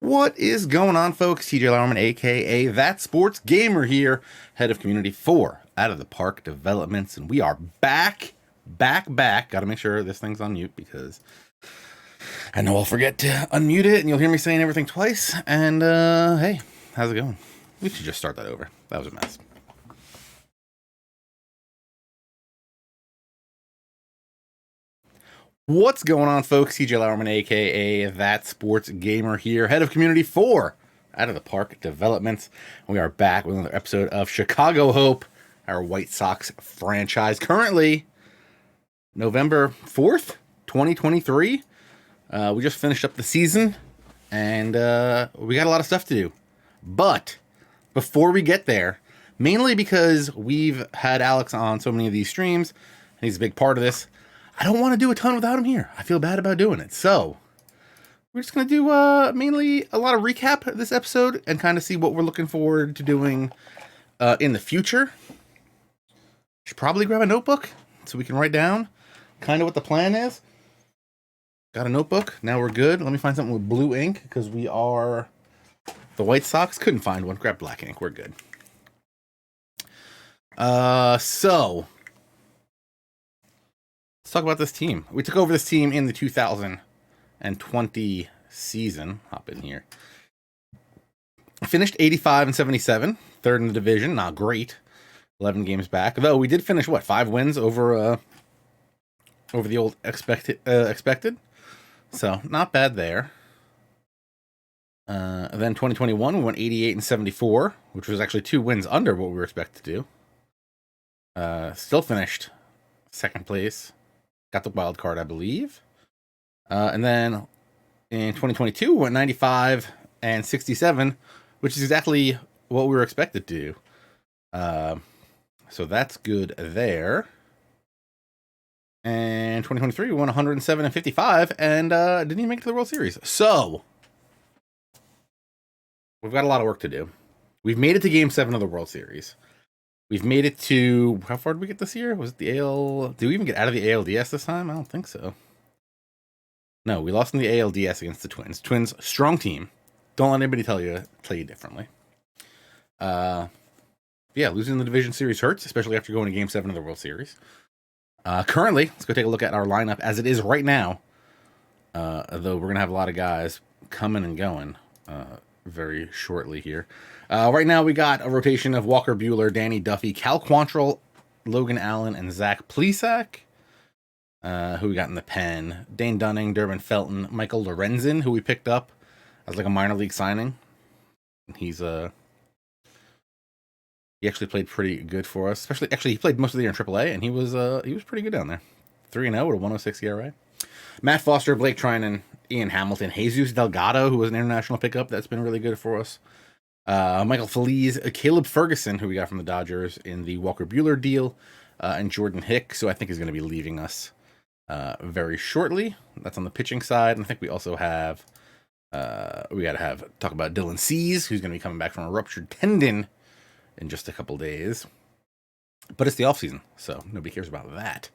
What is going on, folks? TJ Lauerman, aka That Sports Gamer here, head of Community 4 Out of the Park Developments, and we are back. Gotta make sure this thing's on mute because I know I'll forget to unmute it and you'll hear me saying everything twice. And, hey, how's it going? We should just start that over. That was a mess. What's going on, folks? TJ Lauerman, aka That Sports Gamer here, head of Community 4 Out of the Park Developments. We are back with another episode of Chicago Hope, our White Sox franchise. Currently, November 4th, 2023. We just finished up the season, and we got a lot of stuff to do. But before we get there, mainly because we've had Alex on so many of these streams, and he's a big part of this, I don't want to do a ton without him here. I feel bad about doing it. So we're just going to do mainly a lot of recap this episode and kind of see what we're looking forward to doing in the future. Should probably grab a notebook so we can write down kind of what the plan is. Got a notebook. Now we're good. Let me find something with blue ink because we are the White Sox. Couldn't find one. Grab black ink. We're good. So let's talk about this team. We took over this team in the 2020 season. Hop in here. Finished 85-77, third in the division. Not great. 11 games back. Though we did finish, 5 wins over the old expected. So not bad there. Then 2021, we went 88-74, which was actually 2 wins under what we were expected to do. Still finished second place. Got the wild card, I believe. And then in 2022, we went 95-67, which is exactly what we were expected to do. So that's good there. And 2023, we won 107-55 and didn't even make it to the World Series. So we've got a lot of work to do. We've made it to Game 7 of the World Series. We've made it to... How far did we get this year? Was it the AL... Did we even get out of the ALDS this time? I don't think so. No, we lost in the ALDS against the Twins. Twins, strong team. Don't let anybody tell you differently. Yeah, losing the division series hurts, especially after going to Game 7 of the World Series. Currently, let's go take a look at our lineup as it is right now. Though we're going to have a lot of guys coming and going very shortly here. Right now, we got a rotation of Walker Buehler, Danny Duffy, Cal Quantrill, Logan Allen, and Zach Plesac. Who we got in the pen? Dane Dunning, Durbin Felton, Michael Lorenzen, who we picked up as like a minor league signing. He's he actually played pretty good for us. Actually, he played most of the year in AAA, and he was pretty good down there. 3-0 with a 106 ERA. Matt Foster, Blake Trinan, Ian Hamilton, Jesus Delgado, who was an international pickup that's been really good for us. Michael Feliz, Caleb Ferguson, who we got from the Dodgers in the Walker Buehler deal, and Jordan Hicks, who I think is going to be leaving us very shortly. That's on the pitching side. And I think we also have we got to talk about Dylan Cease, who's going to be coming back from a ruptured tendon in just a couple days. But it's the offseason, so nobody cares about that.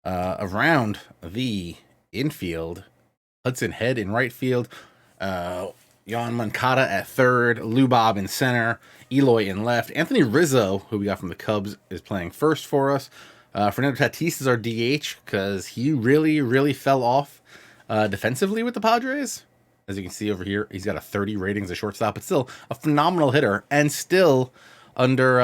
Around the infield, Hudson Head in right field, Jan Moncada at third, Lou Bob in center, Eloy in left. Anthony Rizzo, who we got from the Cubs, is playing first for us. Fernando Tatis is our DH because he really, really fell off defensively with the Padres. As you can see over here, he's got a 30 rating as a shortstop, but still a phenomenal hitter and still under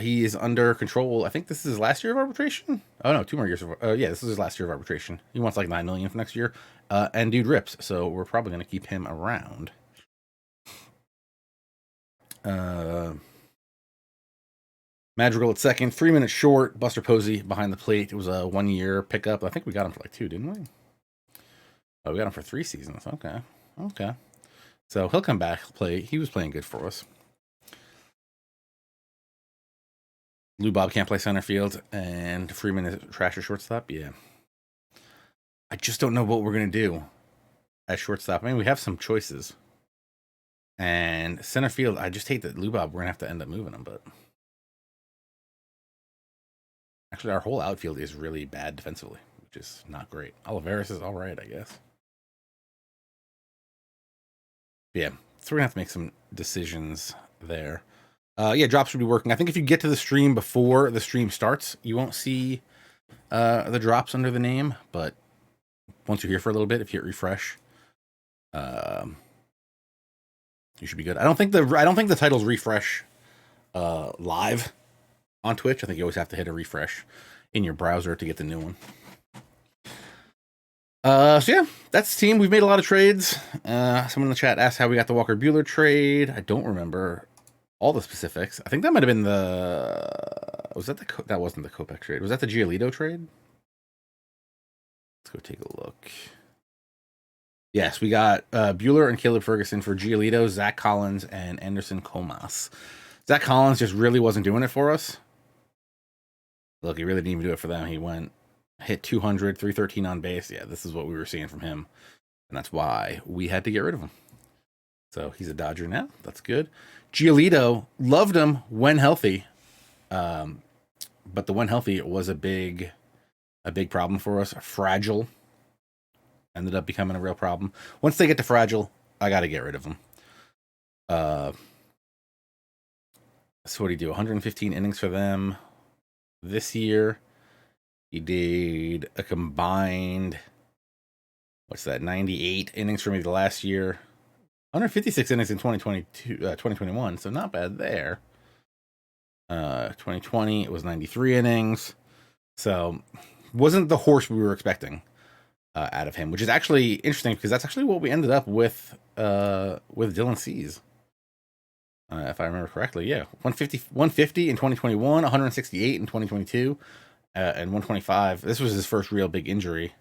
he is under control. I think this is his last year of arbitration. Oh no, 2 more years of yeah, this is his last year of arbitration. He wants like $9 million for next year. And dude rips, so we're probably gonna keep him around. Madrigal at second, 3 minutes short. Buster Posey behind the plate. It was a 1-year pickup. I think we got him for like 2, didn't we? Oh, we got him for 3 seasons. Okay. So he'll come back, play. He was playing good for us. Lou Bob can't play center field, and Freeman is trash at shortstop. Yeah. I just don't know what we're going to do at shortstop. I mean, we have some choices. And center field, I just hate that Lou Bob, we're going to have to end up moving him, but... Actually, our whole outfield is really bad defensively, which is not great. Olivares is all right, I guess. Yeah, so we're gonna have to make some decisions there. Yeah, drops should be working. I think if you get to the stream before the stream starts, you won't see the drops under the name, but once you're here for a little bit, if you hit refresh, you should be good. I don't think the titles refresh live on Twitch. I think you always have to hit a refresh in your browser to get the new one. So yeah, that's the team. We've made a lot of trades. Someone in the chat asked how we got the Walker Buehler trade. I don't remember all the specifics. I think that might have been that wasn't the Kopech trade. Was that the Giolito trade? Let's go take a look. Yes, we got Buehler and Caleb Ferguson for Giolito, Zach Collins, and Anderson Comas. Zach Collins just really wasn't doing it for us. Look, he really didn't even do it for them. He hit 200, 313 on base. Yeah, this is what we were seeing from him. And that's why we had to get rid of him. So he's a Dodger now. That's good. Giolito, loved him when healthy. But the when healthy was a big problem for us. Fragile. Ended up becoming a real problem. Once they get to fragile, I got to get rid of them. So what do you do? 115 innings for them this year. He did a combined, 98 innings for me the last year. 156 innings in 2021, so not bad there. 2020, it was 93 innings. So wasn't the horse we were expecting out of him, which is actually interesting because that's actually what we ended up with Dylan Cease. If I remember correctly, yeah. 150 in 2021, 168 in 2022. And 125. This was his first real big injury.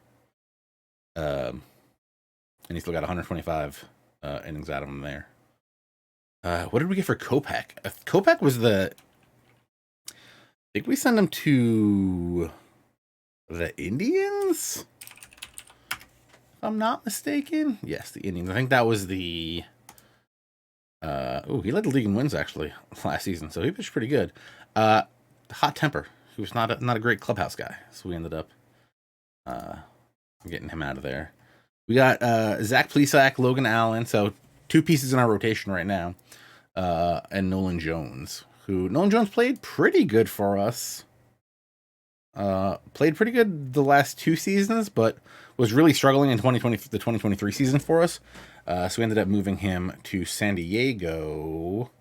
And he still got 125 innings out of him there. What did we get for Kopech? Kopech was I think we sent him to the Indians? If I'm not mistaken. Yes, the Indians. I think that was the... he led the league in wins, actually, last season. So he pitched pretty good. Hot temper. He was not a great clubhouse guy, so we ended up getting him out of there. We got Zach Plesac, Logan Allen, so 2 pieces in our rotation right now, and Nolan Jones, Nolan Jones played pretty good for us. Played pretty good the last 2 seasons, but was really struggling in the 2023 season for us. So we ended up moving him to San Diego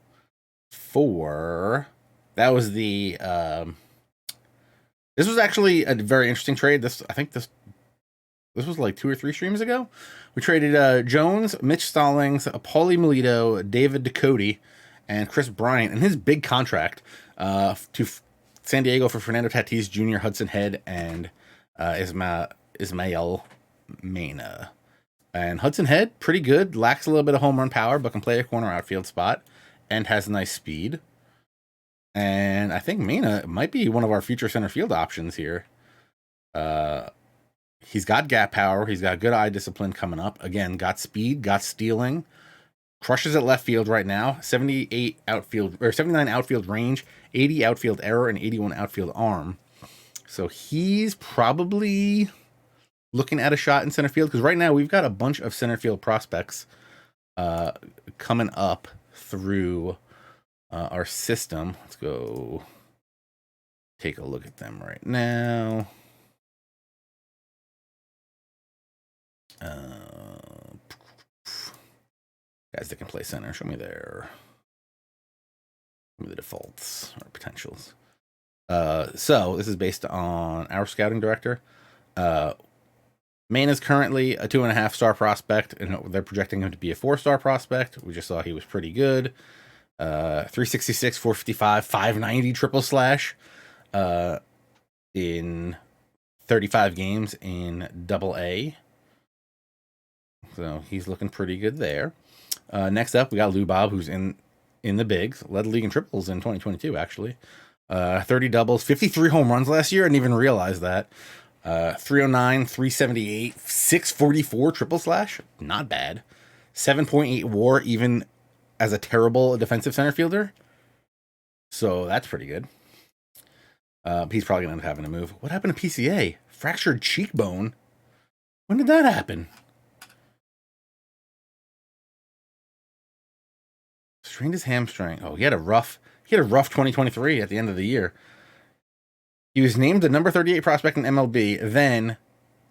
for... That was the... This was actually a very interesting trade. I think this was like 2 or 3 streams ago. We traded Jones, Mitch Stallings, Paulie Melito, David Ducote, and Chris Bryant, and his big contract to San Diego for Fernando Tatis Jr., Hudson Head, and Ismael Mena. And Hudson Head, pretty good. Lacks a little bit of home run power, but can play a corner outfield spot and has nice speed. And I think Mena might be one of our future center field options here. He's got gap power. He's got good eye discipline coming up. Again, got speed, got stealing. Crushes at left field right now. 79 outfield range, 80 outfield error, and 81 outfield arm. So he's probably looking at a shot in center field because right now we've got a bunch of center field prospects coming up through our system. Let's go take a look at them right now. Guys that can play center, show me the defaults or potentials. So this is based on our scouting director. Maine is currently a 2.5-star prospect, and they're projecting him to be a 4-star prospect. We just saw he was pretty good. 366, 455, 590 triple slash in 35 games in Double-A. So he's looking pretty good there. Next up, we got Lou Bob, who's in the bigs. Led the league in triples in 2022, actually. 30 doubles, 53 home runs last year. I didn't even realize that. 309, 378, 644 triple slash. Not bad. 7.8 WAR, even as a terrible defensive center fielder. So that's pretty good. He's probably going to end up having to move. What happened to PCA? Fractured cheekbone? When did that happen? strained his hamstring. Oh, he had a rough 2023 at the end of the year. He was named the number 38 prospect in MLB, then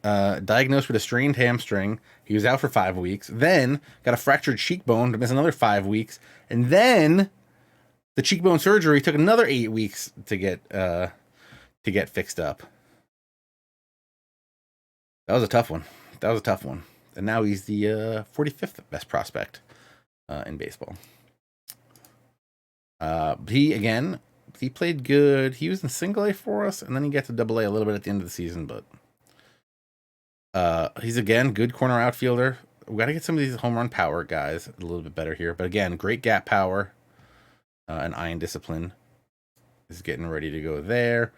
diagnosed with a strained hamstring. He was out for 5 weeks. Then got a fractured cheekbone to miss another 5 weeks. And then the cheekbone surgery took another 8 weeks to get fixed up. That was a tough one. And now he's the 45th best prospect in baseball. He played good. He was in single A for us, and then he got to double A a little bit at the end of the season, but he's again good corner outfielder. We got to get some of these home run power guys a little bit better here. But again, great gap power and eye and discipline is getting ready to go there.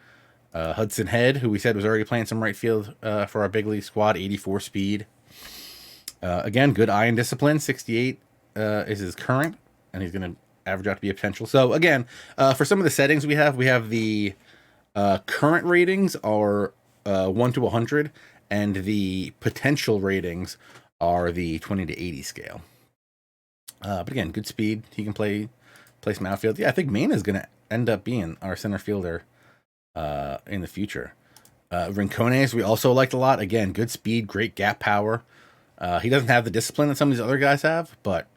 Hudson Head, who we said was already playing some right field for our big league squad, 84 speed. Again, good eye and discipline. 68 is his current, and he's going to average out to be a potential. So again, for some of the settings we have the current ratings are 1 to 100, and the potential ratings are the 20 to 80 scale. But again, good speed. He can play some outfield. Yeah, I think Maine is going to end up being our center fielder in the future. Rincones, we also liked a lot. Again, good speed, great gap power. He doesn't have the discipline that some of these other guys have, but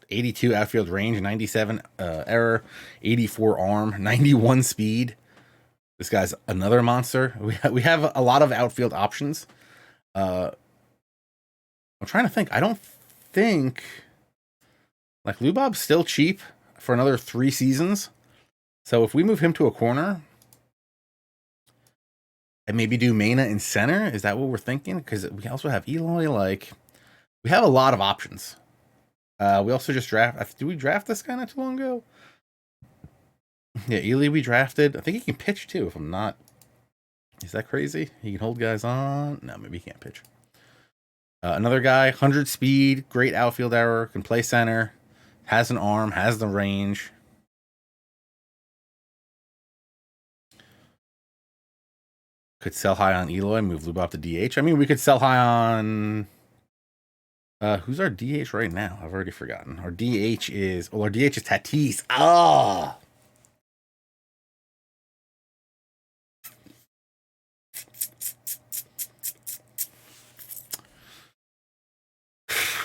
82 outfield range, 97 error, 84 arm, 91 speed. This guy's another monster. We have a lot of outfield options. I'm trying to think. I don't think like Lubob's still cheap for another 3 seasons. So if we move him to a corner and maybe do Mena in center, is that what we're thinking? Because we also have Eloy. Like, we have a lot of options. We also just draft. Did we draft this guy not too long ago? Yeah, Ely we drafted. I think he can pitch too, if I'm not. Is that crazy? He can hold guys on. No, maybe he can't pitch. Another guy, 100 speed, great outfield error, can play center, has an arm, has the range. Could sell high on Eloy, move Lubob to DH. I mean, we could sell high on. Who's our DH right now? I've already forgotten. Our DH is Tatis. Ah.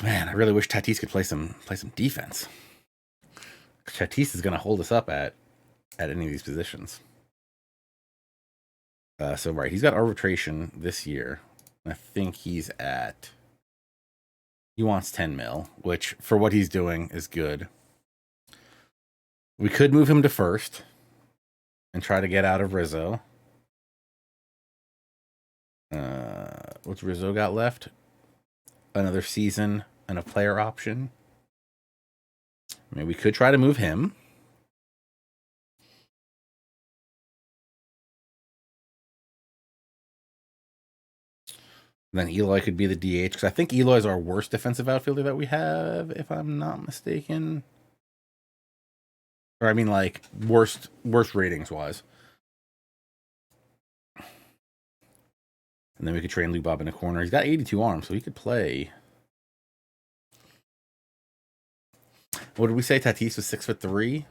Man, I really wish Tatis could play some defense. Tatis is going to hold us up at any of these positions. So right, he's got arbitration this year. I think he wants 10 mil, which for what he's doing is good. We could move him to first and try to get out of Rizzo. What's Rizzo got left? Another season and a player option. I mean, we could try to move him. Then Eloy could be the DH, because I think Eloy is our worst defensive outfielder that we have, if I'm not mistaken. Or I mean, like, worst ratings wise. And then we could train Lubob in the corner. He's got 82 arms, so he could play. What did we say? Tatis was 6'3".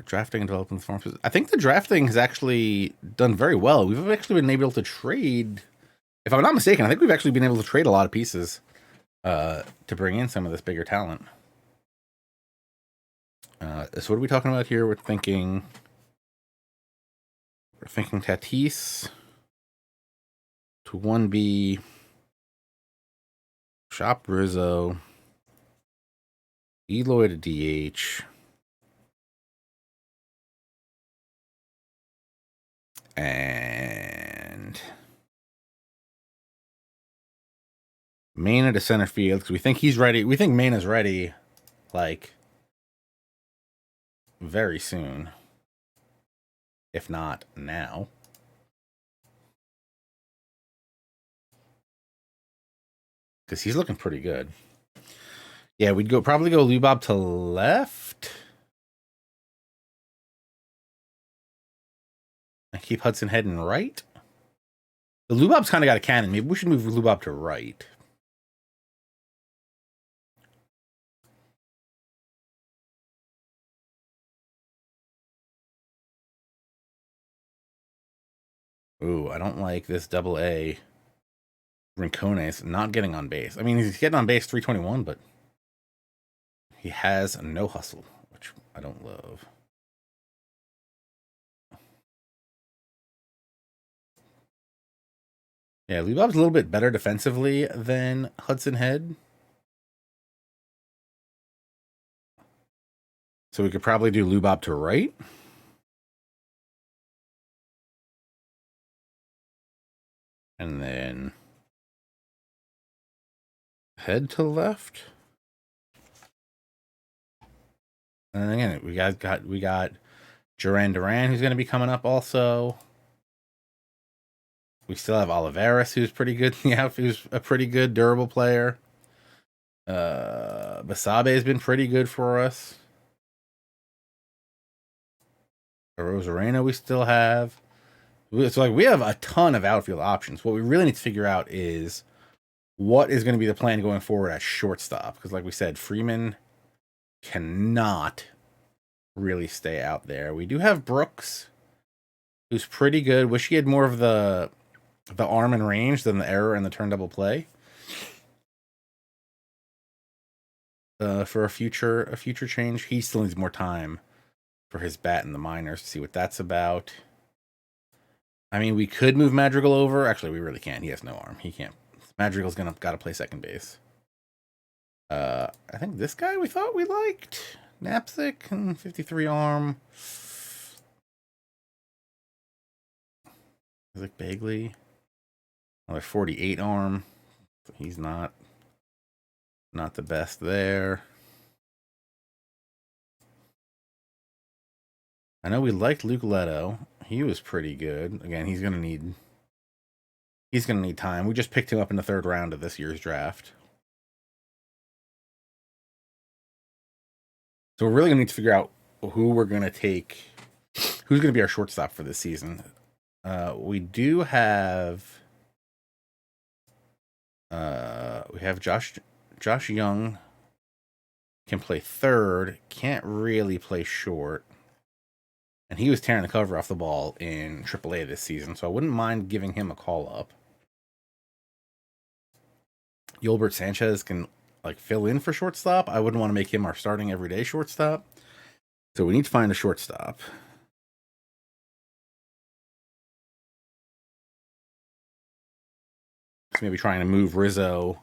Drafting and development forms. I think the drafting has actually done very well. We've actually been able to trade. If I'm not mistaken, I think we've actually been able to trade a lot of pieces to bring in some of this bigger talent. So what are we talking about here? We're thinking Tatis to 1B, shop Rizzo, Eloy to DH, and Mena to center field, because we think he's ready. We think Mena's ready, like, very soon, if not now. Because he's looking pretty good. Yeah, we'd probably go Lubob to left. And keep Hudson Head in right. The Lubob's kind of got a cannon. Maybe we should move Lubob to right. Ooh, I don't like this double A Rincones not getting on base. I mean, he's getting on base 321, but he has no hustle, which I don't love. Yeah, Lubob's a little bit better defensively than Hudson Head. So we could probably do Lubob to right. And then Head to left. And again, we got Duran, who's going to be coming up also. We still have Olivares, who's pretty good. Yeah, who's a pretty good durable player. Basabe has been pretty good for us. Rosarena we still have. It's like we have a ton of outfield options. What we really need to figure out is what is going to be the plan going forward at shortstop. Because like we said, Freeman cannot really stay out there. We do have Brooks, who's pretty good. Wish he had more of the arm and range than the error and the turn double play. For a future change, he still needs more time for his bat in the minors to see what that's about. I mean, we could move Madrigal over. Actually, we really can't. He has no arm. He can't. Madrigal's got to play second base. I think this guy we thought we liked. Knapsick and 53 arm. Isaac Bagley. Another 48 arm. He's not the best there. I know we liked Luke Leto. He was pretty good. Again, he's gonna need time. We just picked him up in the 3rd round of this year's draft. So we're really gonna need to figure out who we're gonna take, who's gonna be our shortstop for this season. We do have we have Josh Young can play 3rd, can't really play short. And he was tearing the cover off the ball in AAA this season, so I wouldn't mind giving him a call up. Yolbert Sanchez can fill in for shortstop. I wouldn't want to make him our starting everyday shortstop. So we need to find a shortstop. So maybe trying to move Rizzo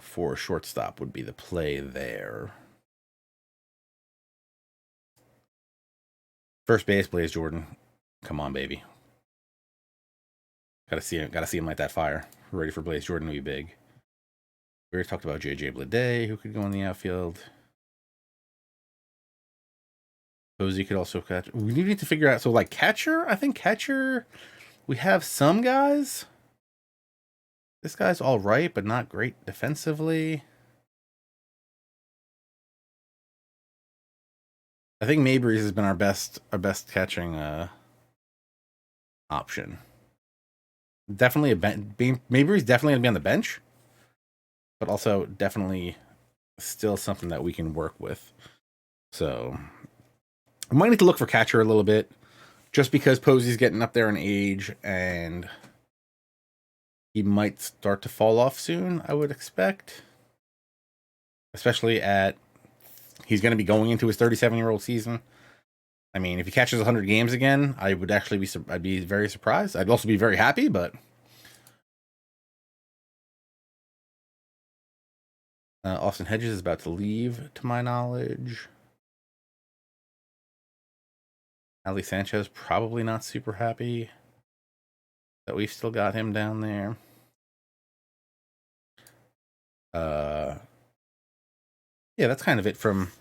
for a shortstop would be the play there. First base, Blaze Jordan. Come on, baby. Gotta see him light that fire. We're ready for Blaze Jordan to be big. We already talked about JJ Bleday, who could go in the outfield. Posey could also catch. We need to figure out. So, catcher, I think catcher, we have some guys. This guy's all right, but not great defensively. I think Mabry's has been our best catching option. Definitely Mabry's definitely gonna be on the bench, but also definitely still something that we can work with. So I might need to look for catcher a little bit, just because Posey's getting up there in age and he might start to fall off soon, I would expect. Especially he's going to be going into his 37-year-old season. I mean, if he catches 100 games again, I would actually I'd be very surprised. I'd also be very happy, but Austin Hedges is about to leave, to my knowledge. Ali Sanchez probably not super happy that we've still got him down there. Yeah, that's kind of it from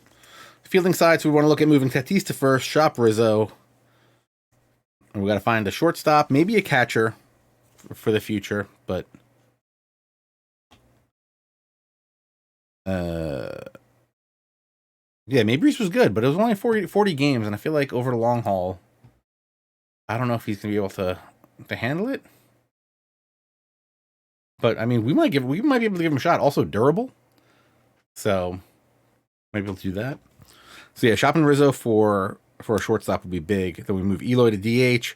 the fielding side. So we want to look at moving Tatis to first, shop Rizzo. And we got to find a shortstop, maybe a catcher for the future, but yeah, Mabry's was good, but it was only 40 games, and I feel like over the long haul, I don't know if he's going to be able to handle it. But I mean, we might be able to give him a shot. Also durable, so maybe we'll do that. So yeah, Chopin Rizzo for a shortstop would be big. Then we move Eloy to DH,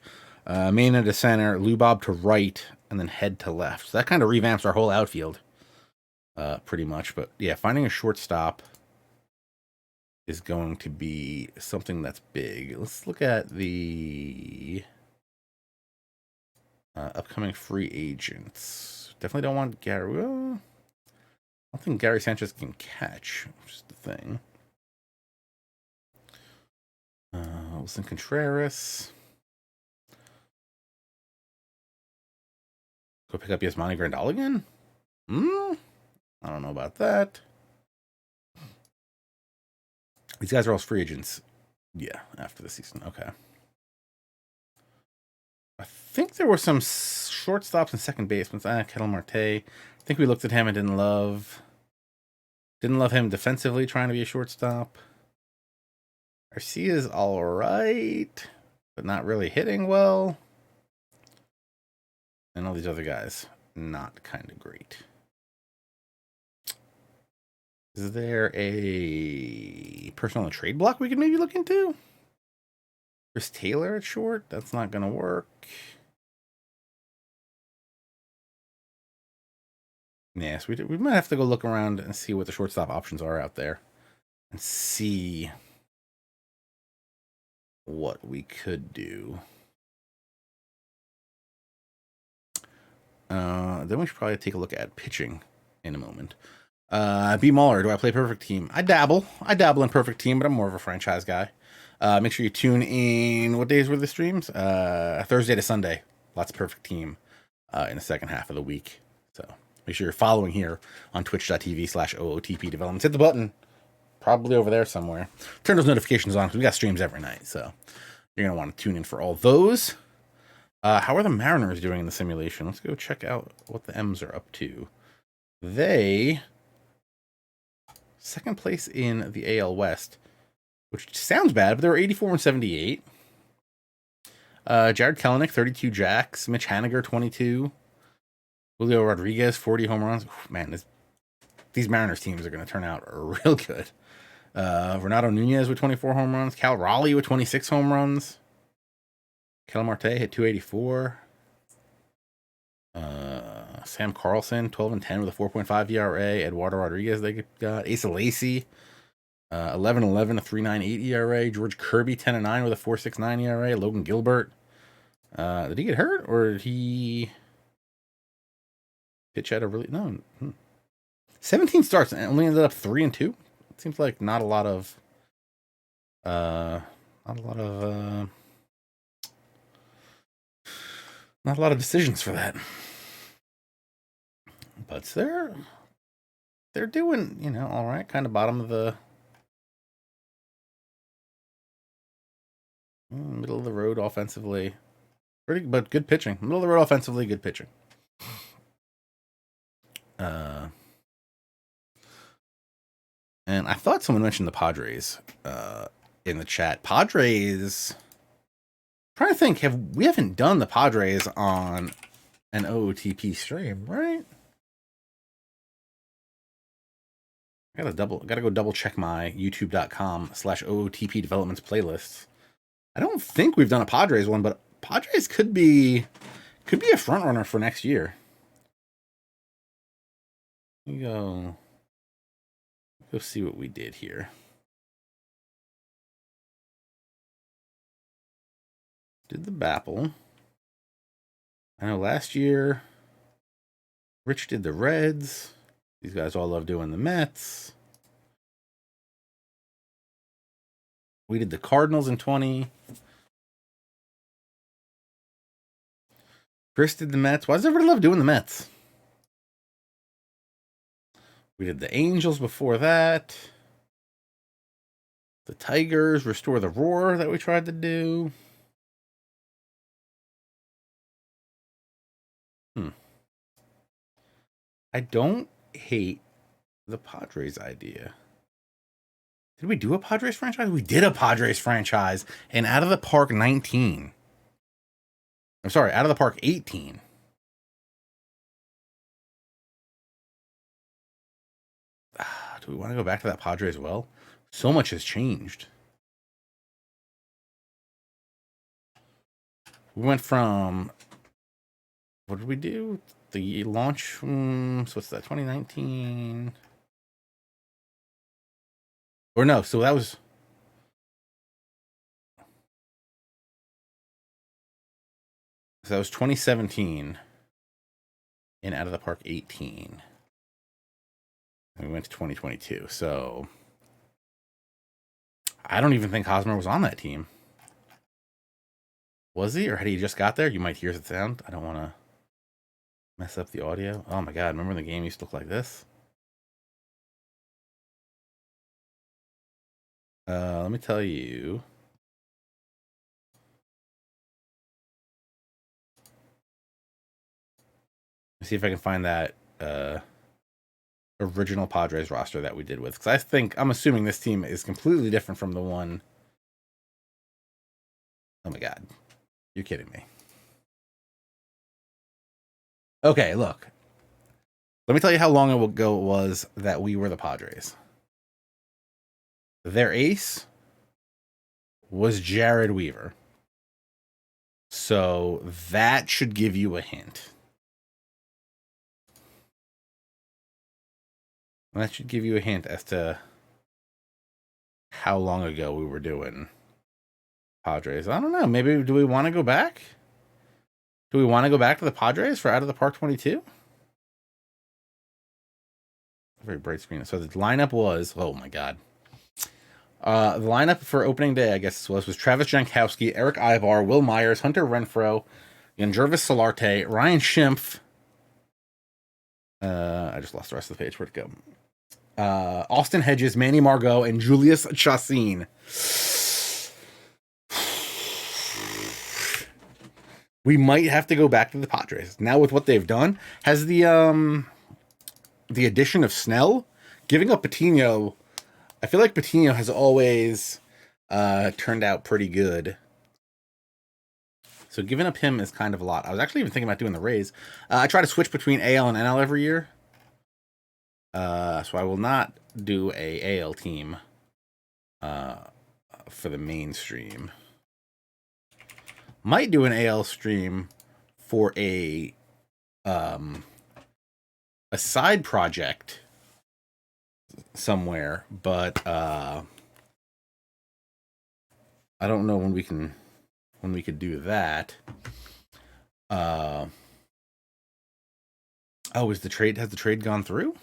Mena to center, Lubob to right, and then Head to left. So that kind of revamps our whole outfield, pretty much. But yeah, finding a shortstop is going to be something that's big. Let's look at the upcoming free agents. Definitely don't want Gary. Well, I don't think Gary Sanchez can catch, which is the thing. Wilson Contreras. Go pick up Yasmani Grandal again? I don't know about that. These guys are all free agents. Yeah, after the season. Okay. I think there were some shortstops and second basemen. Ketel Marte. I think we looked at him and didn't love him defensively, trying to be a shortstop. Garcia's all right, but not really hitting well. And all these other guys, not kind of great. Is there a person on the trade block we could maybe look into? Chris Taylor at short? That's not going to work. Yes, we might have to go look around and see what the shortstop options are out there. And see what we could do. Then we should probably take a look at pitching in a moment. B. Muller, do I play Perfect Team? I dabble in Perfect Team, but I'm more of a franchise guy. Make sure you tune in. What days were the streams? Thursday to Sunday. Lots of Perfect Team in the second half of the week. So make sure you're following here on twitch.tv/OOTP developments. Hit the button. Probably over there somewhere. Turn those notifications on because we got streams every night. So you're going to want to tune in for all those. How are the Mariners doing in the simulation? Let's go check out what the M's are up to. They second place in the AL West, which sounds bad, but they were 84 and 78. Jared Kelenic, 32 jacks. Mitch Haniger, 22. Julio Rodriguez, 40 home runs. Oof, man, these Mariners teams are going to turn out real good. Renato Nunez with 24 home runs. Cal Raleigh with 26 home runs. Ketel Marte hit 284. Sam Carlson, 12 and 10 with a 4.5 ERA. Eduardo Rodriguez, they got. Asa Lacy, 11-11, a 3.98 ERA. George Kirby, 10 and 9 with a 4.69 ERA. Logan Gilbert. Did he get hurt or did he pitch at a really 17 starts and only ended up 3 and 2? It seems like not a lot of decisions for that. But they're doing, all right, kind of bottom of the middle of the road offensively. But good pitching. Middle of the road offensively, good pitching. And I thought someone mentioned the Padres in the chat. Padres. I'm trying to think, we haven't done the Padres on an OOTP stream, right? Gotta go double check my youtube.com/OOTP developments playlists. I don't think we've done a Padres one, but Padres could be a front runner for next year. Go see what we did here. Did the Bapple. I know last year Rich did the Reds. These guys all love doing the Mets. We did the Cardinals in 20. Chris did the Mets. Why does everybody love doing the Mets? We did the Angels before that. The Tigers, Restore the Roar that we tried to do. I don't hate the Padres idea. Did we do a Padres franchise? We did a Padres franchise. And Out of the Park 19. I'm sorry, out of the park 18. Do we want to go back to that Padres well? So much has changed. We went from, what did we do? The launch, so what's that, 2019? Or no, so that was... So that was 2017 and Out of the Park 18. And we went to 2022. So I don't even think Hosmer was on that team. Was he? Or had he just got there? You might hear the sound. I don't want to mess up the audio. Oh my God. Remember when the game used to look like this? Let me tell you. Let's see if I can find that original Padres roster that we did with. Because I'm assuming this team is completely different from the one. Oh my God. You're kidding me. Okay, look. Let me tell you how long ago it was that we were the Padres. Their ace was Jared Weaver. So that should give you a hint. That should give you a hint as to how long ago we were doing Padres. I don't know. Maybe, do we want to go back? Do we want to go back to the Padres for Out of the Park 22? Very bright screen. So the lineup was, oh my God. The lineup for opening day, I guess, was Travis Jankowski, Eric Ivar, Will Myers, Hunter Renfroe, Yangervis Solarte, Ryan Schimpf. I just lost the rest of the page. Where'd it go? Austin Hedges, Manny Margot, and Julius Chassin. We might have to go back to the Padres now with what they've done. Has the addition of Snell, giving up Patino? I feel like Patino has always turned out pretty good. So giving up him is kind of a lot. I was actually even thinking about doing the Rays. I try to switch between AL and NL every year. So I will not do a AL team for the mainstream. Might do an AL stream for a side project somewhere, but I don't know when we could do that. Oh, has the trade gone through?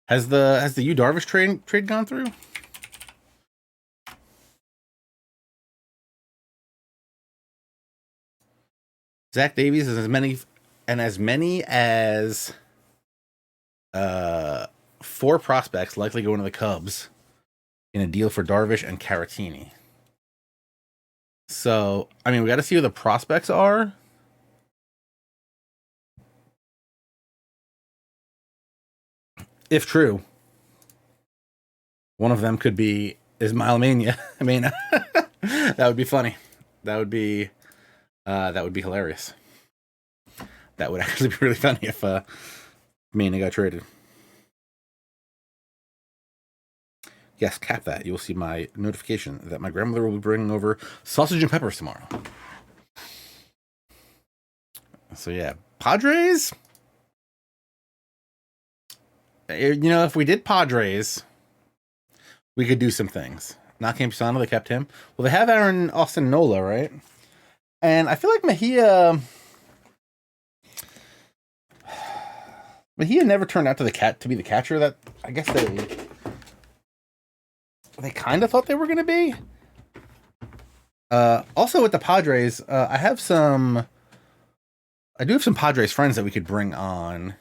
Has the Yu Darvish trade gone through? Zach Davies is as many as 4 prospects likely going to the Cubs in a deal for Darvish and Caratini. So, I mean, we got to see who the prospects are. If true, one of them could be Ismail Mania. I mean, that would be funny. That would be hilarious. That would actually be really funny if Mania got traded. Yes, cap that. You will see my notification that my grandmother will be bringing over sausage and peppers tomorrow. So yeah, Padres. You know, if we did Padres, we could do some things. Not Campusano, they kept him. Well, they have Aaron Austin Nola, right? And I feel like Mejia never turned out to be the catcher that I guess they kind of thought they were going to be. Also with the Padres, I do have some Padres friends that we could bring on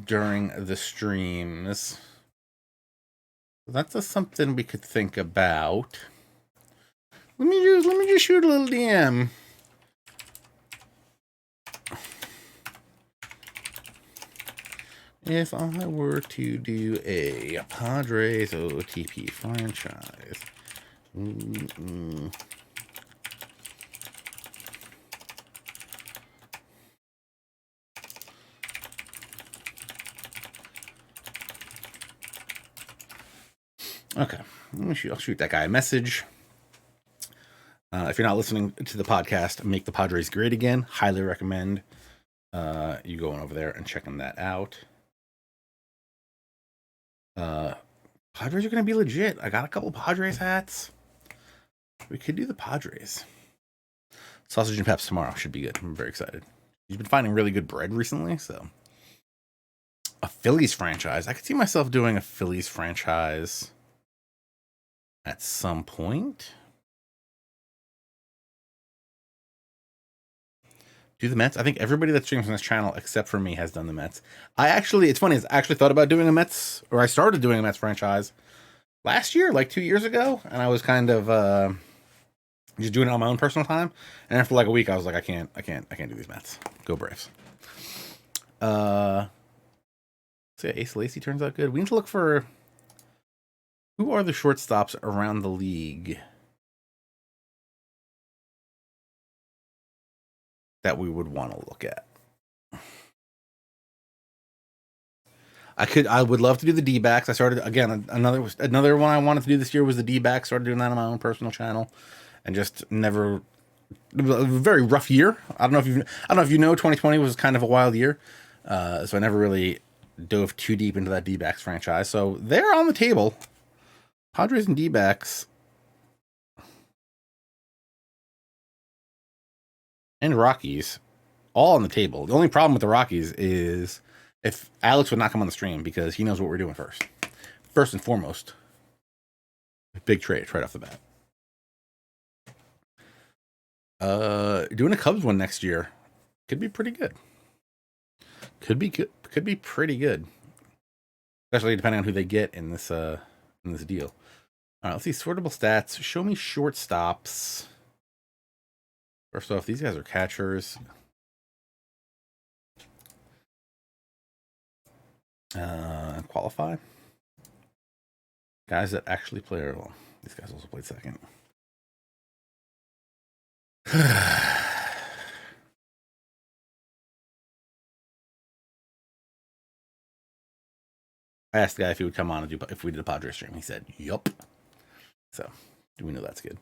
during the streams. That's just something we could think about. Let me just shoot a little DM. If I were to do a Padres OOTP franchise, Okay. I'll shoot that guy a message. If you're not listening to the podcast, Make the Padres Great Again, highly recommend you going over there and checking that out. Padres are going to be legit. I got a couple Padres hats. We could do the Padres. Sausage and Peps tomorrow should be good. I'm very excited. He's been finding really good bread recently, so. A Phillies franchise. I could see myself doing a Phillies franchise at some point. Do the Mets. I think everybody that streams on this channel except for me has done the Mets. It's funny, I actually thought about doing a Mets, or I started doing a Mets franchise last year, like 2 years ago, and I was kind of just doing it on my own personal time. And after like a week, I was like, I can't do these Mets. Go Braves. So yeah, Ace Lacy turns out good. We need to look for who are the shortstops around the league that we would want to look at. I would love to do the D-backs. I started again. Another one I wanted to do this year was the D-backs. Started doing that on my own personal channel, and just never. It was a very rough year. I don't know if you know. 2020 was kind of a wild year, so I never really dove too deep into that D-backs franchise. So they're on the table. Padres and D-backs and Rockies, all on the table. The only problem with the Rockies is if Alex would not come on the stream because he knows what we're doing first. First and foremost, big trade right off the bat. Doing a Cubs one next year could be pretty good. Could be pretty good, especially depending on who they get in this deal. All right, let's see sortable stats. Show me shortstops. First off, these guys are catchers. Qualify. Guys that actually play. Well, these guys also played second. I asked the guy if he would come on and do if we did a Padres stream. He said, "Yup." So, do we know that's good?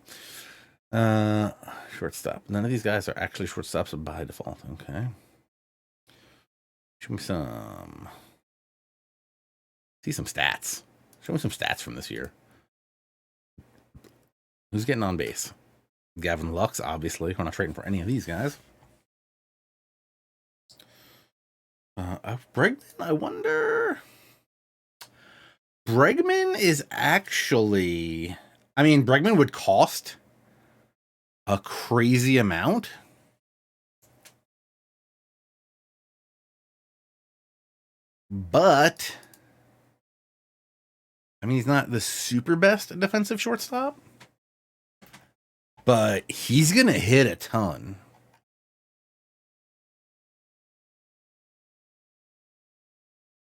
Shortstop. None of these guys are actually shortstops by default. Okay. Show me some. See some stats. Show me some stats from this year. Who's getting on base? Gavin Lux, obviously. We're not trading for any of these guys. Bregman, I wonder. Bregman is actually. I mean, Bregman would cost a crazy amount. But I mean, he's not the super best defensive shortstop. But he's going to hit a ton.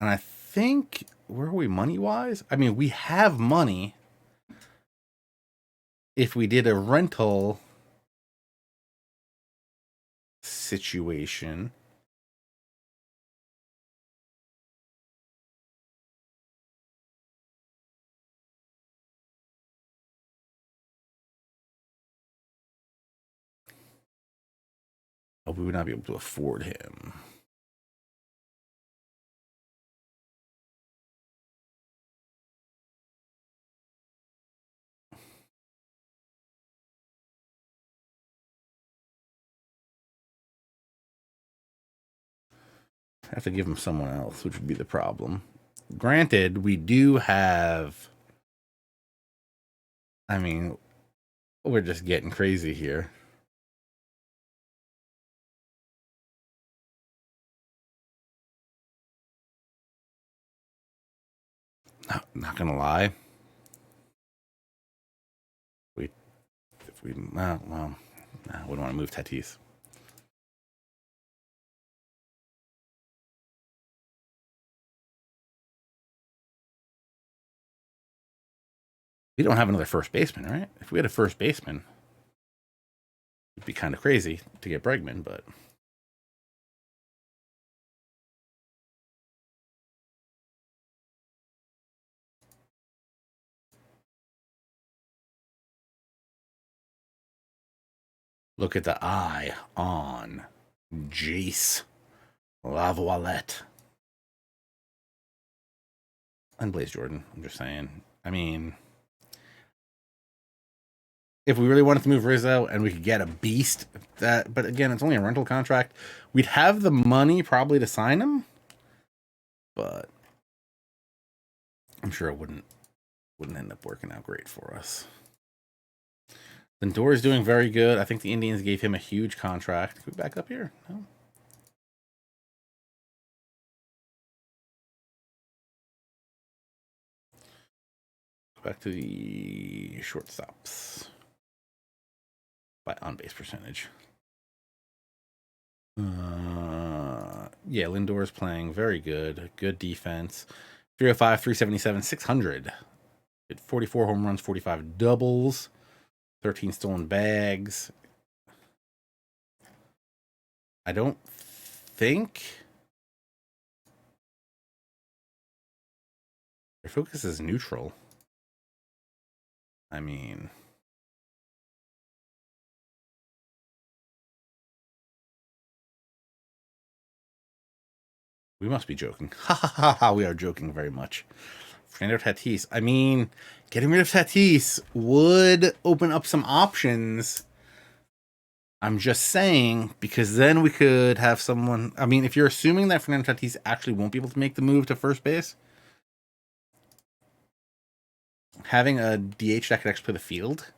And I think, where are we money-wise? I mean, we have money if we did a rental situation. Oh, we would not be able to afford him. I have to give him someone else, which would be the problem. Granted, we do have. I mean, we're just getting crazy here. Not gonna lie. We wouldn't want to move Tatis. We don't have another first baseman, right? If we had a first baseman, it'd be kind of crazy to get Bregman, but. Look at the eye on Jace Lavalette. And Blaze Jordan, I'm just saying. I mean, if we really wanted to move Rizzo and we could get a beast, but again, it's only a rental contract, we'd have the money probably to sign him, but I'm sure it wouldn't end up working out great for us. Lindor is doing very good. I think the Indians gave him a huge contract. Can we back up here? No. Back to the shortstops by on-base percentage. Yeah, Lindor is playing very good. Good defense. 305, 377, 600. Hit 44 home runs, 45 doubles, 13 stolen bags. I don't think their focus is neutral. I mean, we must be joking. Ha ha ha ha, we are joking very much. Fernando Tatis. I mean, getting rid of Tatis would open up some options. I'm just saying, because then we could have someone. I mean, if you're assuming that Fernando Tatis actually won't be able to make the move to first base, having a DH that could actually play the field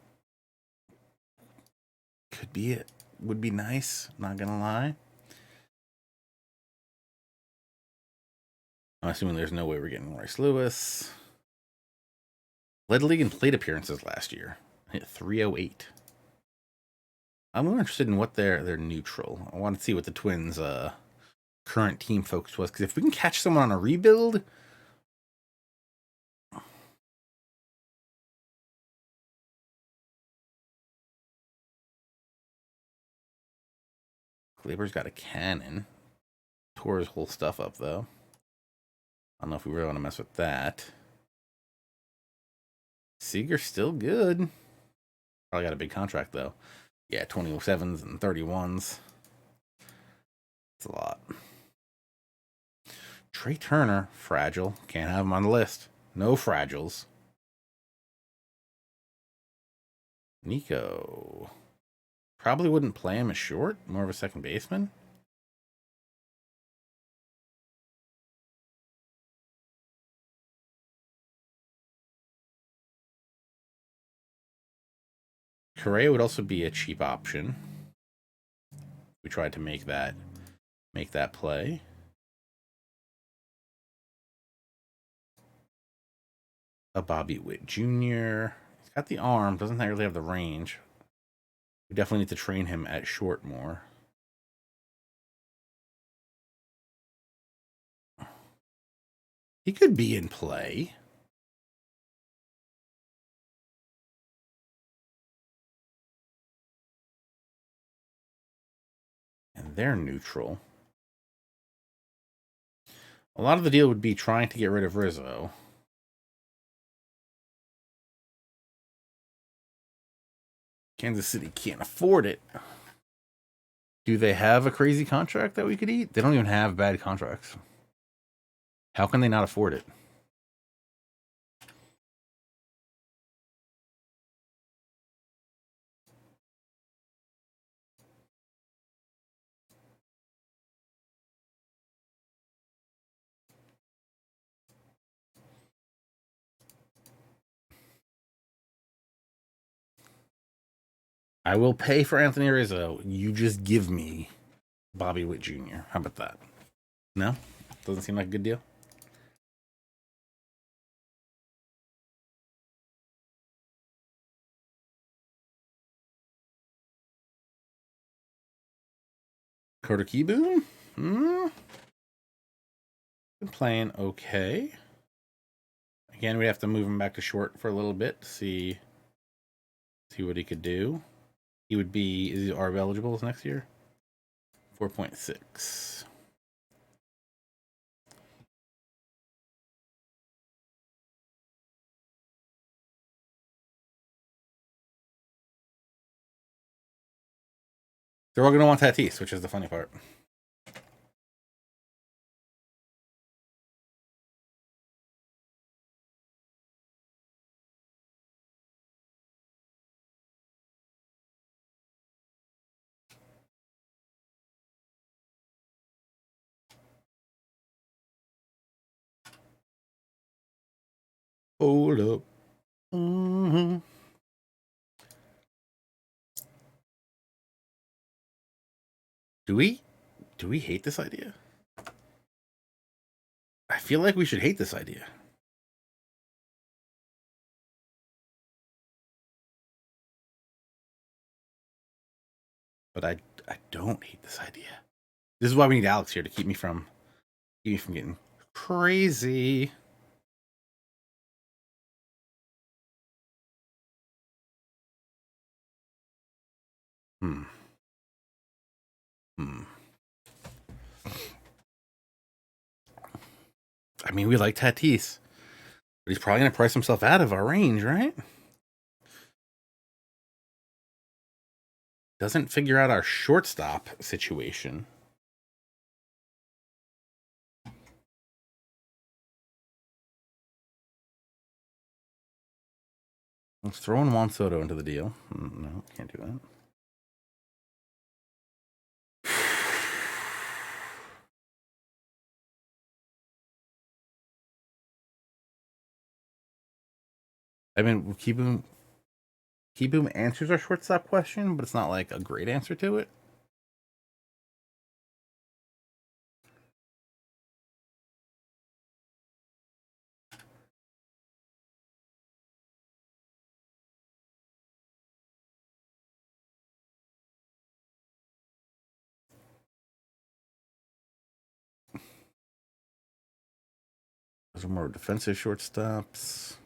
could be it. Would be nice. Not gonna lie. I'm assuming there's no way we're getting Royce Lewis. Led the league in plate appearances last year. Hit 308. I'm more interested in what their neutral. I want to see what the Twins' current team focus was, because if we can catch someone on a rebuild, Glaber's got a cannon. Tore his whole stuff up though. I don't know if we really want to mess with that. Seager's still good. Probably got a big contract though. Yeah, 27s and 31s. It's a lot. Trey Turner, fragile. Can't have him on the list. No fragiles. Nico. Probably wouldn't play him as short. More of a second baseman. Correa would also be a cheap option. We tried to make that play. A Bobby Witt Jr. He's got the arm, doesn't really have the range. We definitely need to train him at short more. He could be in play. And they're neutral. A lot of the deal would be trying to get rid of Rizzo. Kansas City can't afford it. Do they have a crazy contract that we could eat? They don't even have bad contracts. How can they not afford it? I will pay for Anthony Rizzo. You just give me Bobby Witt Jr. How about that? No? Doesn't seem like a good deal? Carter Keyboom? Been playing okay. Again, we have to move him back to short for a little bit to see what he could do. He would be, is he ARB eligible next year? 4.6. They're all going to want Tatis, which is the funny part. Hold up. Mm-hmm. Do we hate this idea? I feel like we should hate this idea. But I don't hate this idea. This is why we need Alex here to keep me from getting crazy. Hmm. Hmm. I mean, we like Tatis, but he's probably going to price himself out of our range, right? Doesn't figure out our shortstop situation. Let's throw in Juan Soto into the deal. No, can't do that. I mean, Kieboom answers our shortstop question, but it's not like a great answer to it. Those are more defensive shortstops.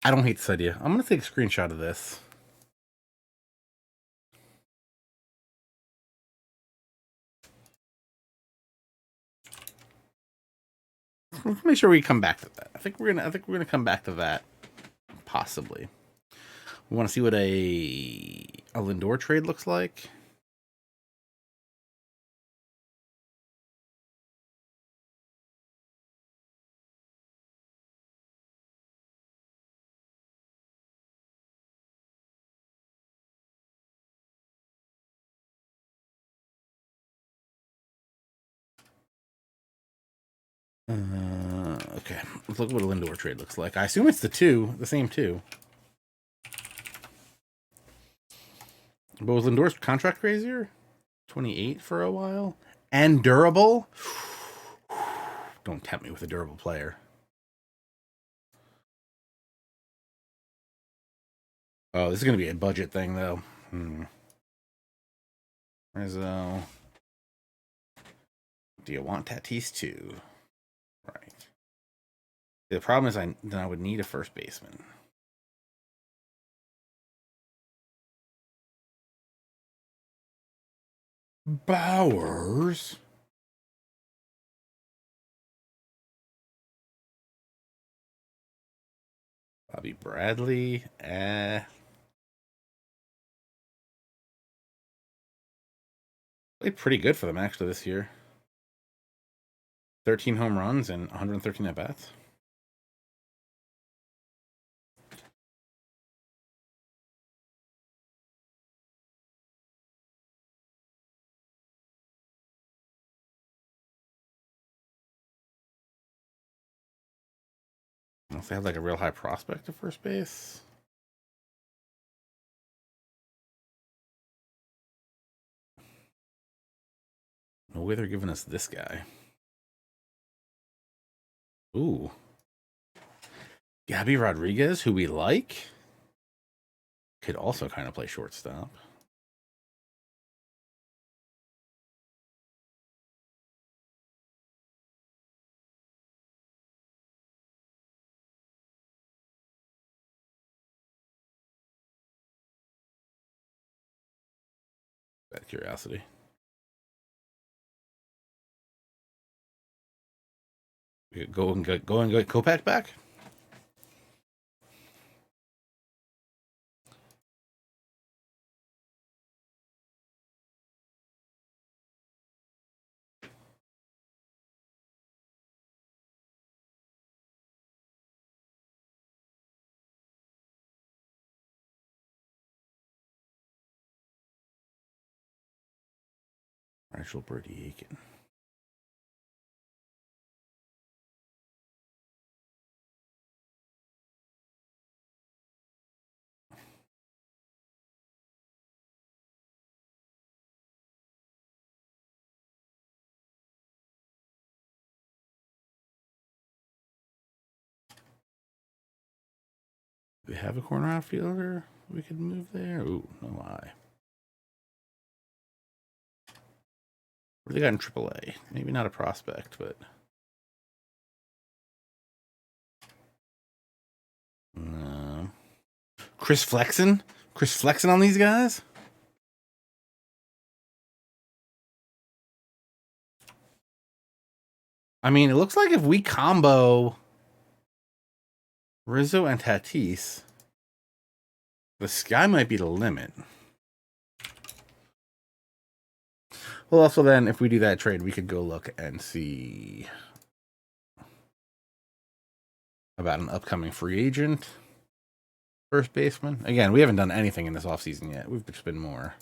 I don't hate this idea. I'm going to take a screenshot of this. Let's make sure we come back to that. I think we're gonna come back to that possibly. We want to see what a Lindor trade looks like. Okay, let's look at what a Lindor trade looks like. I assume it's the same two. But was Lindor's contract crazier? 28 for a while and durable. Don't tempt me with a durable player. Oh, this is gonna be a budget thing though. Rizzo. Do you want Tatis too? Right. The problem is then I would need a first baseman. Bowers. Bobby Bradley. Played pretty good for them actually this year. 13 home runs and 113 at bats. Unless they have like a real high prospect at first base. No way they're giving us this guy. Ooh. Gabby Rodriguez, who we like, could also kind of play shortstop. Out of curiosity. Go and get Kopech back. Rachel Brady Aiken. Do we have a corner outfielder we could move there? Ooh, no lie. What do they got in AAA? Maybe not a prospect, but no. Chris Flexen on these guys. I mean, it looks like if we combo Rizzo and Tatis, the sky might be the limit. Well, also then, if we do that trade, we could go look and see about an upcoming free agent first baseman. Again, we haven't done anything in this offseason yet. We've just been more.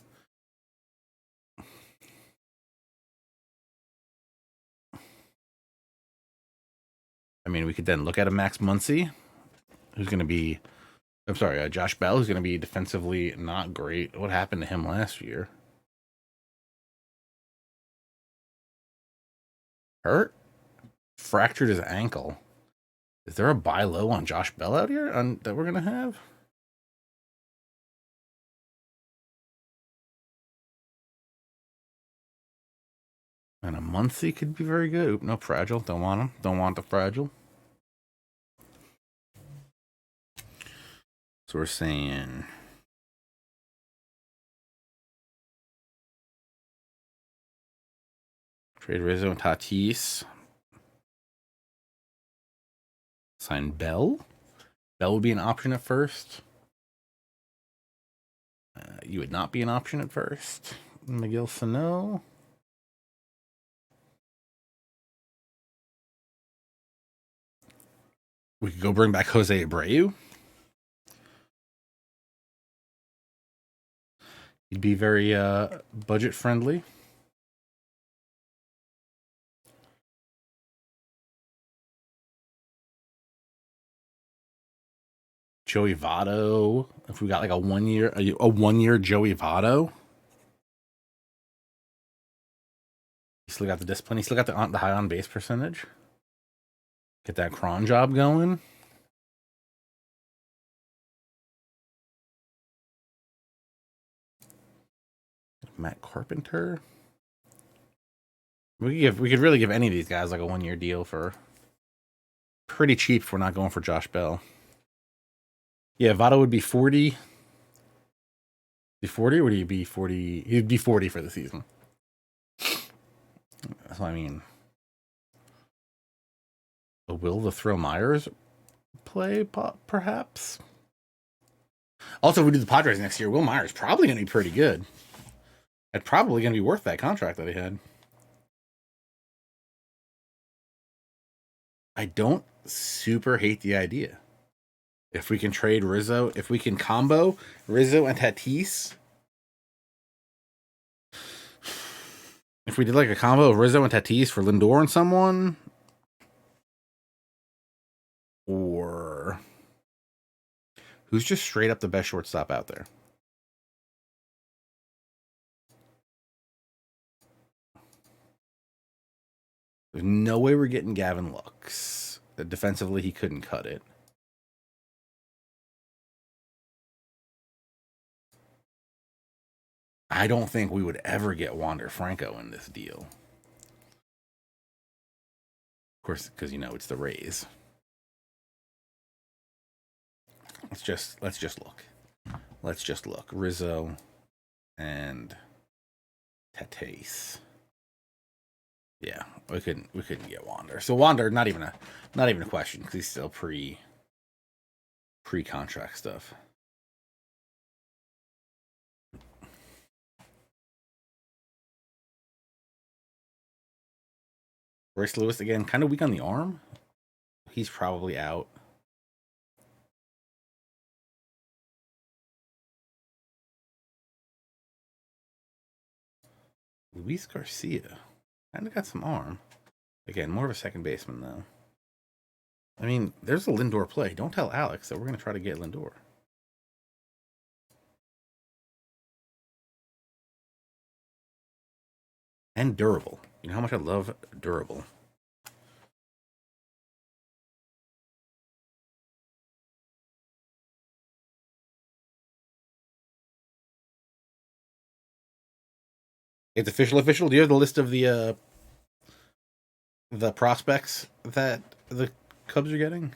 I mean, we could then look at a Max Muncy, who's going to be... I'm sorry, Josh Bell, who's going to be defensively not great. What happened to him last year? Hurt? Fractured his ankle. Is there a buy low on Josh Bell out here that we're going to have? And a Muncy could be very good. Oop, no, fragile. Don't want him. Don't want the fragile. So we're saying... Trade Rizzo and Tatis. Sign Bell. Bell would be an option at first. You would not be an option at first. Miguel Sano. We could go bring back Jose Abreu. He'd be very budget friendly. Joey Votto. If we got like a 1 year Joey Votto. He still got the discipline. He still got the high on base percentage. Get that cron job going. Matt Carpenter. We could really give any of these guys like a 1 year deal for pretty cheap if we're not going for Josh Bell. Yeah, Votto would be 40. Be 40 or would he be 40? He'd be 40 for the season. That's what I mean. Will the Thrill Myers play, perhaps? Also, if we do the Padres next year, Will Myers probably going to be pretty good. It's probably going to be worth that contract that he had. I don't super hate the idea. If we can trade Rizzo, if we can combo Rizzo and Tatis. If we did like a combo of Rizzo and Tatis for Lindor and someone. Or who's just straight up the best shortstop out there? There's no way we're getting Gavin Lux. Defensively, he couldn't cut it. I don't think we would ever get Wander Franco in this deal. Of course, because you know it's the Rays. Let's just look. Let's just look. Rizzo and Tatis. Yeah, we couldn't get Wander. So Wander, not even a question because he's still pre-contract stuff. Royce Lewis again, kind of weak on the arm. He's probably out. Luis Garcia, kind of got some arm. Again, more of a second baseman though. I mean, there's a Lindor play. Don't tell Alex that we're going to try to get Lindor. And durable. You know how much I love durable. It's official. Do you have the list of the prospects that the Cubs are getting?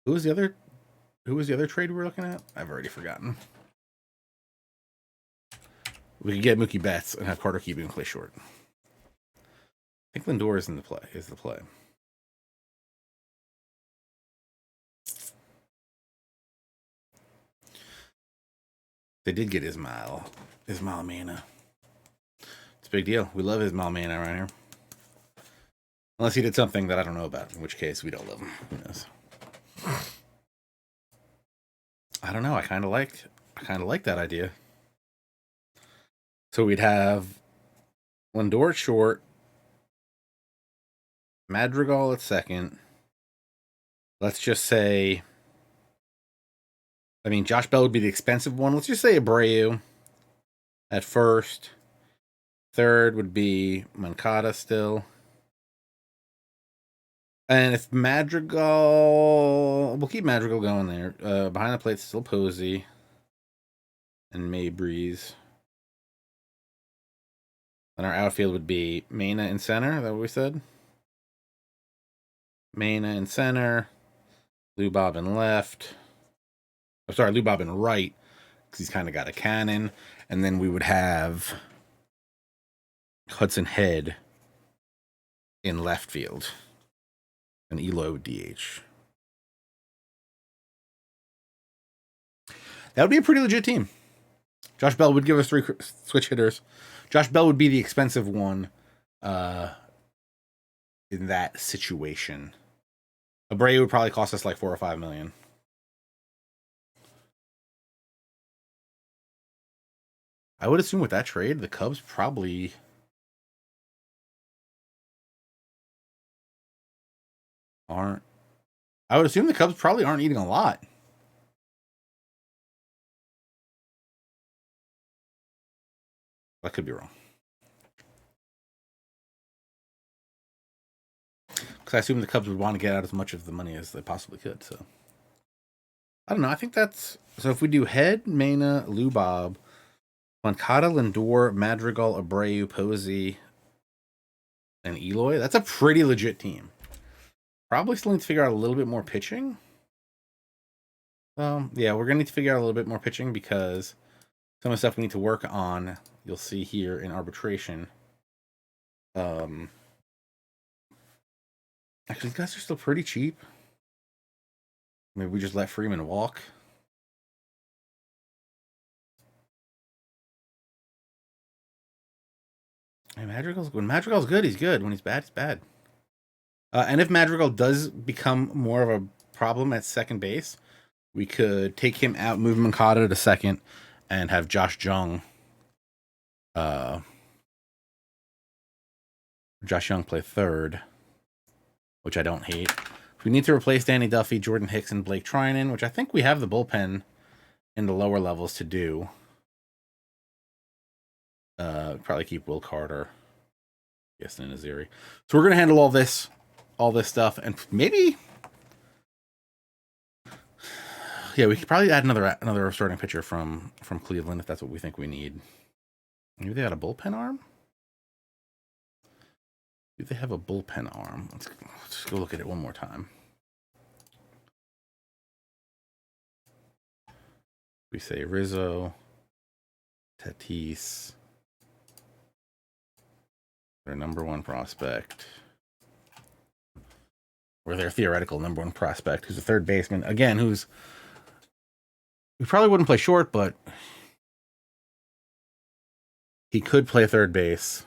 Who was the other trade we were looking at? I've already forgotten. We could get Mookie Betts and have Carter Keeping play short. I think Lindor is the play. They did get Ismail Mena. It's a big deal. We love Ismail Mena around here. Unless he did something that I don't know about, in which case we don't love him. Who knows? I don't know. I kind of like that idea. So we'd have Lindor short, Madrigal at second. Let's just say, I mean, Josh Bell would be the expensive one. Let's just say Abreu at first. Third would be Moncada still. And if Madrigal, we'll keep Madrigal going there. Behind the plate, still Posey and Maybreeze. And our outfield would be Mena in center. Is that what we said? Mena in center. Lou Bob in left. Oh, sorry, Lou Bob in right, because he's kind of got a cannon. And then we would have Hudson Head in left field. And Elo DH. That would be a pretty legit team. Josh Bell would give us 3 switch hitters. Josh Bell would be the expensive one in that situation. Abreu would probably cost us like $4 or $5 million. I would assume with that trade, the Cubs probably aren't. I would assume the Cubs probably aren't eating a lot. I could be wrong. Because I assume the Cubs would want to get out as much of the money as they possibly could. So I don't know. I think that's so. If we do Head, Mena, Lou Bob, Moncada, Lindor, Madrigal, Abreu, Posey, and Eloy, that's a pretty legit team. Probably still need to figure out a little bit more pitching. Yeah, we're gonna need to figure out a little bit more pitching because some of the stuff we need to work on, you'll see here in arbitration. Actually, these guys are still pretty cheap. Maybe we just let Freeman walk. And when Madrigal's good, he's good. When he's bad, he's bad. And if Madrigal does become more of a problem at second base, we could take him out, move Moncada to second, and have Josh Jung. Josh Young play third, which I don't hate. We need to replace Danny Duffy, Jordan Hicks, and Blake Trinan, which I think we have the bullpen in the lower levels to do. Probably keep Will Carter, Gaston and Aziri. So we're gonna handle all this stuff, and maybe, yeah, we could probably add another starting pitcher from Cleveland if that's what we think we need. Maybe they got a bullpen arm. Do they have a bullpen arm? Let's go look at it one more time. We say Rizzo, Tatis, Their number one prospect. Or their theoretical number one prospect, who's a third baseman. Again, who probably wouldn't play short, but he could play third base.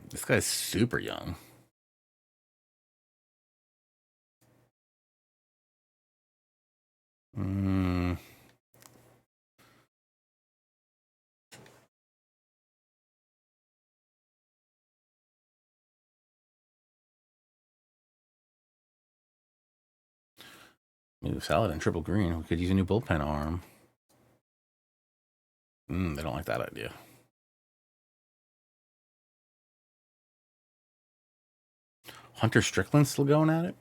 This guy's super young. Maybe salad and triple green. We could use a new bullpen arm. They don't like that idea. Hunter Strickland still going at it?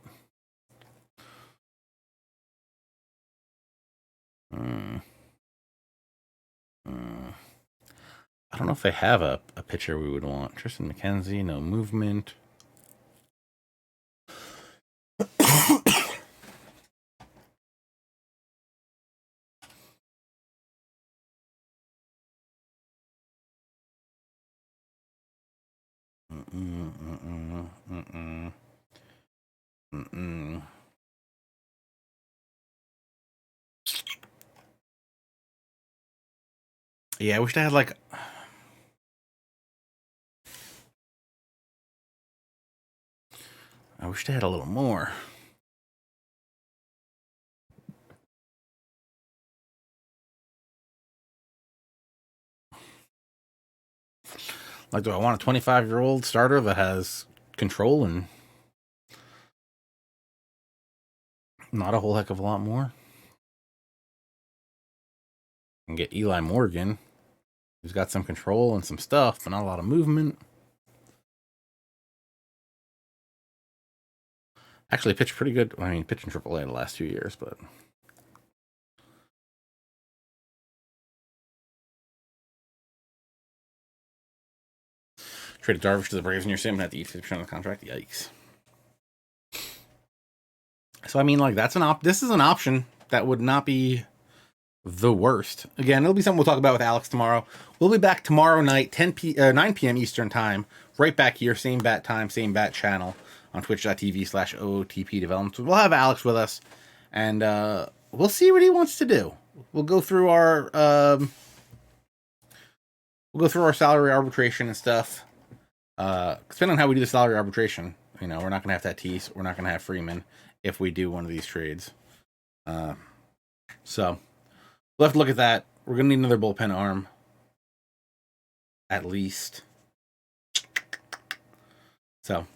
I don't know if they have a pitcher we would want. Tristan McKenzie, no movement. Yeah, I wish they had like... I wish they had a little more. Like, do I want a 25-year-old starter that has control and not a whole heck of a lot more? And get Eli Morgan, who's got some control and some stuff, but not a lot of movement. Actually, pitched pretty good. I mean, pitched in AAA the last 2 years, but... Traded Darvish to the Braves in your sim and had to eat 50% of the contract. Yikes. So, I mean, like, this is an option that would not be the worst. Again, it'll be something we'll talk about with Alex tomorrow. We'll be back tomorrow night, 9 p.m. Eastern time, right back here, same bat time, same bat channel on twitch.tv/OOTP Developments. We'll have Alex with us, and we'll see what he wants to do. We'll go through our salary arbitration and stuff. Depending on how we do the salary arbitration, we're not going to have Tatis, we're not going to have Freeman if we do one of these trades. So we'll have to look at that. We're going to need another bullpen arm, at least. So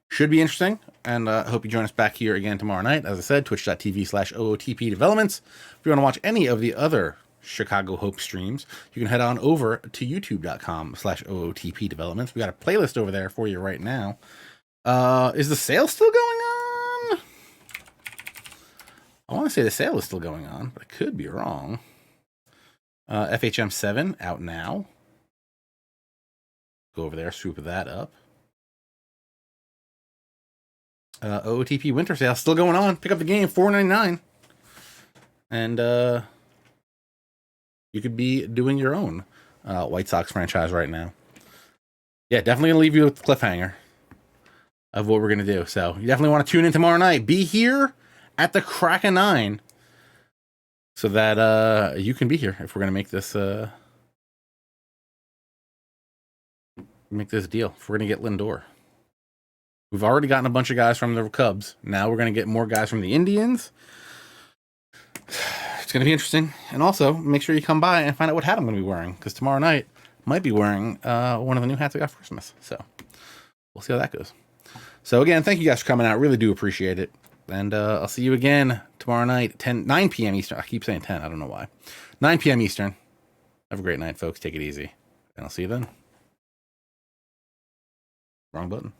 should be interesting, and I hope you join us back here again tomorrow night. As I said, twitch.tv/OOTP Developments. If you want to watch any of the other Chicago Hope streams, you can head on over to youtube.com/OOTP Developments. We got a playlist over there for you right now. Is the sale still going on? I want to say the sale is still going on, but I could be wrong. FHM 7 out now. Go over there, swoop that up. OOTP Winter Sale still going on. Pick up the game, $4.99. And you could be doing your own White Sox franchise right now. Yeah, definitely going to leave you with the cliffhanger of what we're going to do. So you definitely want to tune in tomorrow night. Be here at the crack of 9 so that you can be here if we're going to make this deal. If we're going to get Lindor. We've already gotten a bunch of guys from the Cubs. Now we're going to get more guys from the Indians. It's going to be interesting. And also, make sure you come by and find out what hat I'm going to be wearing, because tomorrow night I might be wearing one of the new hats I got for Christmas. So we'll see how that goes. So again, thank you guys for coming out. Really do appreciate it. And I'll see you again tomorrow night, 9 p.m. Eastern. I keep saying 10. I don't know why. 9 p.m. Eastern. Have a great night, folks. Take it easy. And I'll see you then. Wrong button.